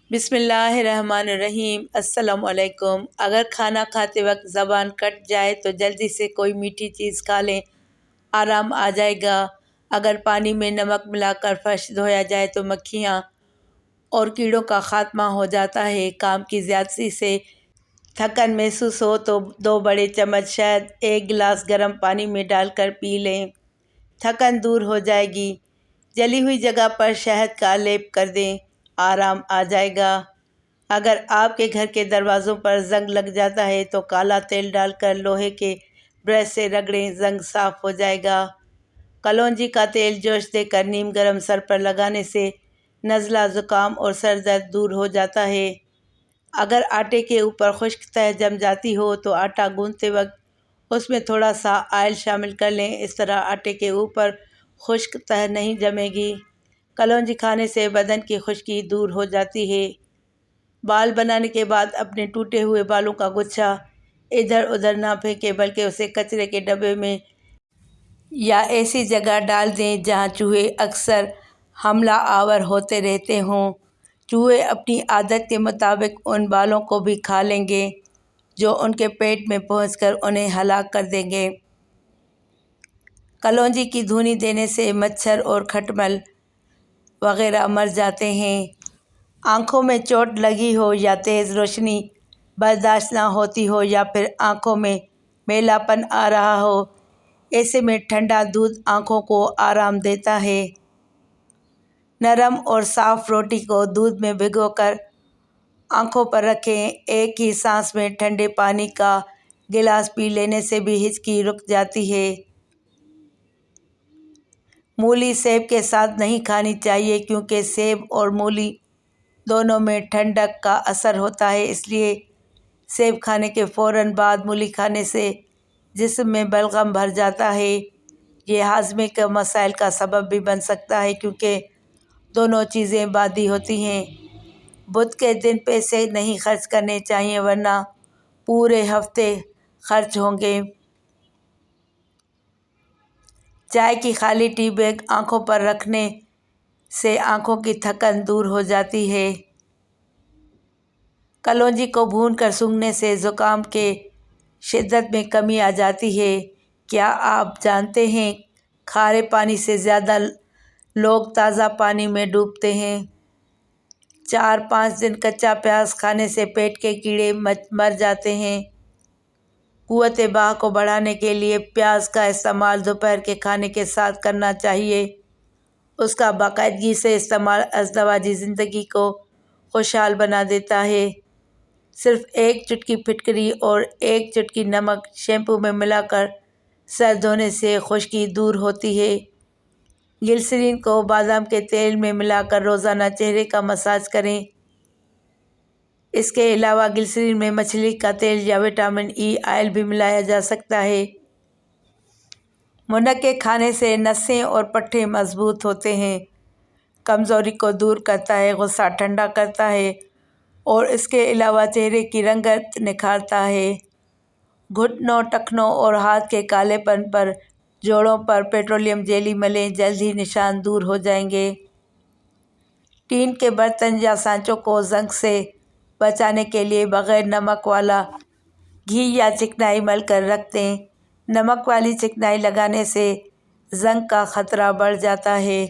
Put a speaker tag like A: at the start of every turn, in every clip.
A: بسم اللہ الرحمن الرحیم۔ السلام علیکم۔ اگر کھانا کھاتے وقت زبان کٹ جائے تو جلدی سے کوئی میٹھی چیز کھا لیں، آرام آ جائے گا۔ اگر پانی میں نمک ملا کر فرش دھویا جائے تو مکھیاں اور کیڑوں کا خاتمہ ہو جاتا ہے۔ کام کی زیادتی سے تھکن محسوس ہو تو 2 بڑے چمچ شہد 1 گلاس گرم پانی میں ڈال کر پی لیں، تھکن دور ہو جائے گی۔ جلی ہوئی جگہ پر شہد کا لیپ کر دیں، آرام آ جائے گا۔ اگر آپ کے گھر کے دروازوں پر زنگ لگ جاتا ہے تو کالا تیل ڈال کر لوہے کے برش سے رگڑیں، زنگ صاف ہو جائے گا۔ کلونجی کا تیل جوش دے کر نیم گرم سر پر لگانے سے نزلہ، زکام اور سر درد دور ہو جاتا ہے۔ اگر آٹے کے اوپر خشک تہہ جم جاتی ہو تو آٹا گوندھتے وقت اس میں تھوڑا سا آئل شامل کر لیں، اس طرح آٹے کے اوپر خشک تہہ نہیں جمے گی۔ کلونجی کھانے سے بدن کی خشکی دور ہو جاتی ہے۔ بال بنانے کے بعد اپنے ٹوٹے ہوئے بالوں کا گچھا ادھر ادھر نہ پھینکیں بلکہ اسے کچرے کے ڈبے میں یا ایسی جگہ ڈال دیں جہاں چوہے اکثر حملہ آور ہوتے رہتے ہوں۔ چوہے اپنی عادت کے مطابق ان بالوں کو بھی کھا لیں گے جو ان کے پیٹ میں پہنچ کر انہیں ہلاک کر دیں گے۔ کلونجی کی دھونی دینے سے مچھر اور کھٹمل وغیرہ مر جاتے ہیں۔ آنکھوں میں چوٹ لگی ہو یا تیز روشنی برداشت نہ ہوتی ہو یا پھر آنکھوں میں میلا پن آ رہا ہو، ایسے میں ٹھنڈا دودھ آنکھوں کو آرام دیتا ہے۔ نرم اور صاف روٹی کو دودھ میں بھگو کر آنکھوں پر رکھیں، ایک ہی سانس میں ٹھنڈے پانی کا گلاس پی لینے سے بھی ہچکی رک جاتی ہے۔ مولی سیب کے ساتھ نہیں کھانی چاہیے کیونکہ سیب اور مولی دونوں میں ٹھنڈک کا اثر ہوتا ہے، اس لیے سیب کھانے کے فوراً بعد مولی کھانے سے جسم میں بلغم بھر جاتا ہے۔ یہ ہاضمے کے مسائل کا سبب بھی بن سکتا ہے کیونکہ دونوں چیزیں بادی ہوتی ہیں۔ بدھ کے دن پیسے نہیں خرچ کرنے چاہیے ورنہ پورے ہفتے خرچ ہوں گے۔ چائے کی خالی ٹی بیگ آنکھوں پر رکھنے سے آنکھوں کی تھکن دور ہو جاتی ہے۔ کلونجی کو بھون کر سونگھنے سے زکام کے شدت میں کمی آ جاتی ہے۔ کیا آپ جانتے ہیں کھارے پانی سے زیادہ لوگ تازہ پانی میں ڈوبتے ہیں؟ 4-5 دن کچا پیاز کھانے سے پیٹ کے کیڑے مر جاتے ہیں۔ قوت بہا کو بڑھانے کے لیے پیاز کا استعمال دوپہر کے کھانے کے ساتھ کرنا چاہیے۔ اس کا باقاعدگی سے استعمال ازدواجی زندگی کو خوشحال بنا دیتا ہے۔ صرف 1 چٹکی پھٹکری اور 1 چٹکی نمک شیمپو میں ملا کر سر دھونے سے خشکی دور ہوتی ہے۔ گلسرین کو بادام کے تیل میں ملا کر روزانہ چہرے کا مساج کریں۔ اس کے علاوہ گلسرین میں مچھلی کا تیل یا وٹامن ای آئل بھی ملایا جا سکتا ہے۔ منقے کھانے سے نسیں اور پٹھے مضبوط ہوتے ہیں، کمزوری کو دور کرتا ہے، غصہ ٹھنڈا کرتا ہے اور اس کے علاوہ چہرے کی رنگت نکھارتا ہے۔ گھٹنوں، ٹخنوں اور ہاتھ کے کالے پن پر جوڑوں پر پیٹرولیم جیلی ملیں، جلد ہی نشان دور ہو جائیں گے۔ ٹین کے برتن یا سانچوں کو زنگ سے بچانے کے لیے بغیر نمک والا گھی یا چکنائی مل کر رکھ دیں۔ نمک والی چکنائی لگانے سے زنگ کا خطرہ بڑھ جاتا ہے۔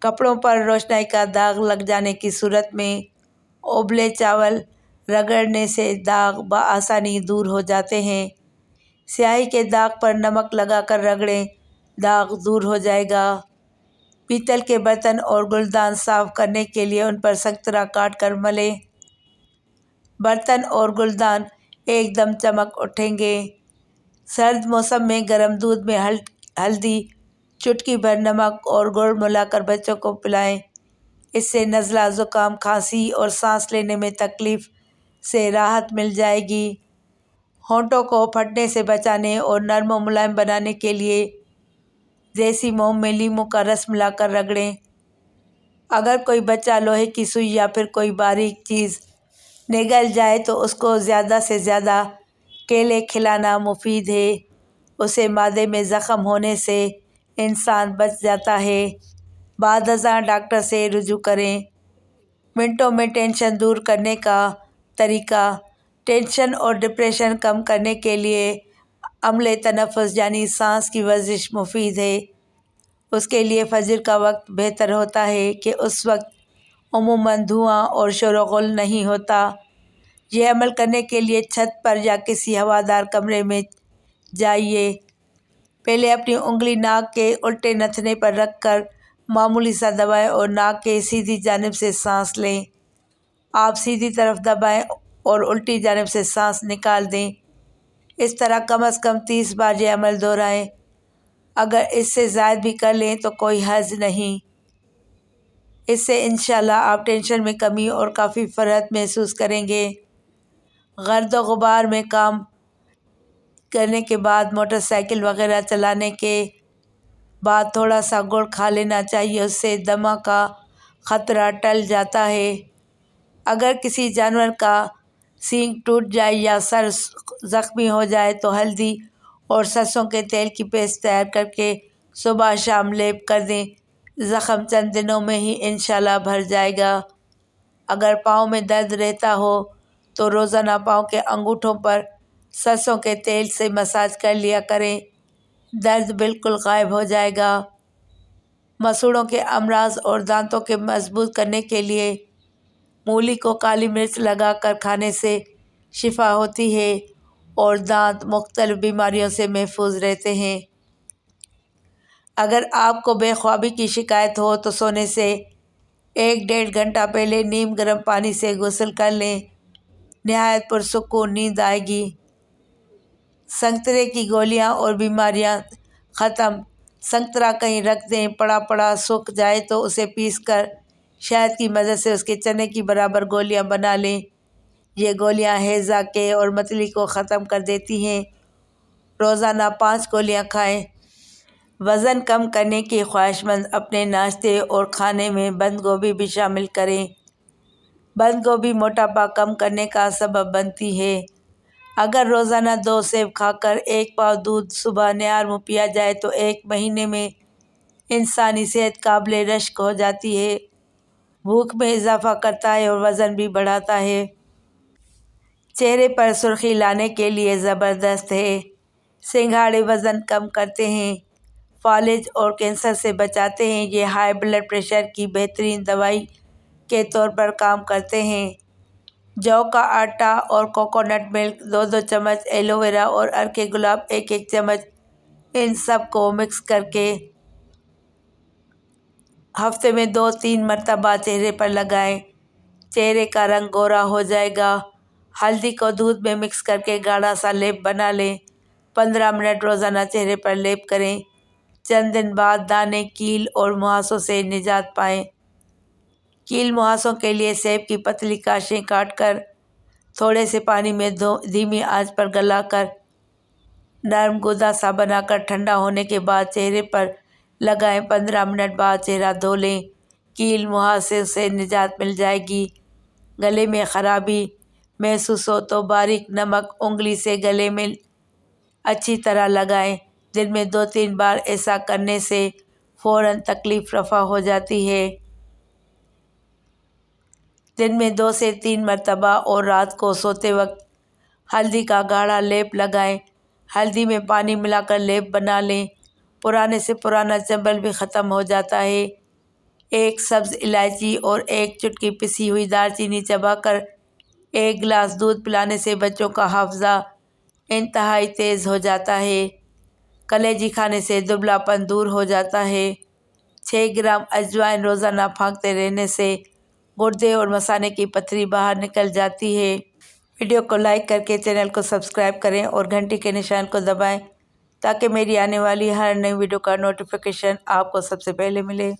A: کپڑوں پر روشنائی کا داغ لگ جانے کی صورت میں ابلے چاول رگڑنے سے داغ بآسانی دور ہو جاتے ہیں۔ سیاہی کے داغ پر نمک لگا کر رگڑیں، داغ دور ہو جائے گا۔ پیتل کے برتن اور گلدان صاف کرنے کے لیے ان پر سنگترا کاٹ کر ملیں۔ برتن اور گلدان ایک دم چمک اٹھیں گے۔ سرد موسم میں گرم دودھ میں ہلدی، چٹکی بھر نمک اور گڑ ملا کر بچوں کو پلائیں، اس سے نزلہ، زکام، کھانسی اور سانس لینے میں تکلیف سے راحت مل جائے گی۔ ہونٹوں کو پھٹنے سے بچانے اور نرم و ملائم بنانے کے لیے دیسی موم میں لیموں کا رس ملا کر رگڑیں۔ اگر کوئی بچہ لوہے کی سوئی یا پھر کوئی باریک چیز نگل جائے تو اس کو زیادہ سے زیادہ کیلے کھلانا مفید ہے، اسے معدے میں زخم ہونے سے انسان بچ جاتا ہے۔ بعد ازاں ڈاکٹر سے رجوع کریں۔ منٹوں میں ٹینشن دور کرنے کا طریقہ۔ ٹینشن اور ڈپریشن کم کرنے کے لیے عمل تنفس یعنی سانس کی ورزش مفید ہے۔ اس کے لیے فجر کا وقت بہتر ہوتا ہے کہ اس وقت عموماً دھواں اور شور و غل نہیں ہوتا۔ یہ عمل کرنے کے لیے چھت پر یا کسی ہوادار کمرے میں جائیے۔ پہلے اپنی انگلی ناک کے الٹے نتھنے پر رکھ کر معمولی سا دبائیں اور ناک کے سیدھی جانب سے سانس لیں۔ آپ سیدھی طرف دبائیں اور الٹی جانب سے سانس نکال دیں۔ اس طرح کم از کم 30 بار یہ عمل دہرائیں۔ اگر اس سے زائد بھی کر لیں تو کوئی حرج نہیں۔ اس سے انشاءاللہ آپ ٹینشن میں کمی اور کافی فرحت محسوس کریں گے۔ گرد و غبار میں کام کرنے کے بعد، موٹر سائیکل وغیرہ چلانے کے بعد تھوڑا سا گڑ کھا لینا چاہیے، اس سے دمہ کا خطرہ ٹل جاتا ہے۔ اگر کسی جانور کا سینگ ٹوٹ جائے یا سر زخمی ہو جائے تو ہلدی اور سرسوں کے تیل کی پیسٹ تیار کر کے صبح شام لیپ کر دیں، زخم چند دنوں میں ہی انشاءاللہ بھر جائے گا۔ اگر پاؤں میں درد رہتا ہو تو روزانہ پاؤں کے انگوٹھوں پر سرسوں کے تیل سے مساج کر لیا کریں، درد بالکل غائب ہو جائے گا۔ مسوڑھوں کے امراض اور دانتوں کے مضبوط کرنے کے لیے مولی کو کالی مرچ لگا کر کھانے سے شفا ہوتی ہے اور دانت مختلف بیماریوں سے محفوظ رہتے ہیں۔ اگر آپ کو بے خوابی کی شکایت ہو تو سونے سے 1-1.5 گھنٹہ پہلے نیم گرم پانی سے غسل کر لیں، نہایت پرسکون نیند آئے گی۔ سنگترے کی گولیاں اور بیماریاں ختم۔ سنگترا کہیں رکھ دیں، پڑا پڑا سوکھ جائے تو اسے پیس کر شہد کی مدد سے اس کے چنے کی برابر گولیاں بنا لیں۔ یہ گولیاں ہیضہ کے اور متلی کو ختم کر دیتی ہیں۔ روزانہ 5 گولیاں کھائیں۔ وزن کم کرنے کی خواہش مند اپنے ناشتے اور کھانے میں بند گوبھی بھی شامل کریں۔ بند گوبھی موٹاپا کم کرنے کا سبب بنتی ہے۔ اگر روزانہ 2 سیب کھا کر 1 پاؤ دودھ صبح نہار منہ پیا جائے تو 1 مہینے میں انسانی صحت قابل رشک ہو جاتی ہے۔ بھوک میں اضافہ کرتا ہے اور وزن بھی بڑھاتا ہے۔ چہرے پر سرخی لانے کے لیے زبردست ہے۔ سنگھاڑے وزن کم کرتے ہیں، فالج اور کینسر سے بچاتے ہیں۔ یہ ہائی بلڈ پریشر کی بہترین دوائی کے طور پر کام کرتے ہیں۔ جو کا آٹا اور کوکونٹ ملک 2-2 چمچ، ایلو ویرا اور عرق گلاب 1-1 چمچ، ان سب کو مکس کر کے ہفتے میں 2-3 مرتبہ چہرے پر لگائیں، چہرے کا رنگ گورا ہو جائے گا۔ ہلدی کو دودھ میں مکس کر کے گاڑھا سا لیپ بنا لیں، 15 منٹ روزانہ چہرے پر لیپ کریں۔ چند دن بعد دانے، کیل اور مہاسوں سے نجات پائیں۔ کیل مہاسوں کے لیے سیب کی پتلی کاشیں کاٹ کر تھوڑے سے پانی میں دھیمی آنچ پر گلا کر نرم گودا سا بنا کر ٹھنڈا ہونے کے بعد چہرے پر لگائیں، 15 منٹ بعد چہرہ دھو لیں، کیل مہاسے سے نجات مل جائے گی۔ گلے میں خرابی محسوس ہو تو باریک نمک انگلی سے گلے میں اچھی طرح لگائیں، دن میں 2-3 بار ایسا کرنے سے فوراً تکلیف رفع ہو جاتی ہے۔ دن میں 2 سے 3 مرتبہ اور رات کو سوتے وقت ہلدی کا گاڑھا لیپ لگائیں، ہلدی میں پانی ملا کر لیپ بنا لیں، پرانے سے پرانا چنبل بھی ختم ہو جاتا ہے۔ 1 سبز الائچی اور 1 چٹکی پسی ہوئی دار چینی چبا کر 1 گلاس دودھ پلانے سے بچوں کا حافظہ انتہائی تیز ہو جاتا ہے۔ کلیجی کھانے سے دبلا پن دور ہو جاتا ہے۔ 6 گرام اجوائن روزانہ پھانکتے رہنے سے گردے اور مثانے کی پتھری باہر نکل جاتی ہے۔ ویڈیو کو لائک کر کے چینل کو سبسکرائب کریں اور گھنٹی کے نشان کو دبائیں تاکہ میری آنے والی ہر نئی ویڈیو کا نوٹیفیکیشن آپ کو سب سے پہلے ملے۔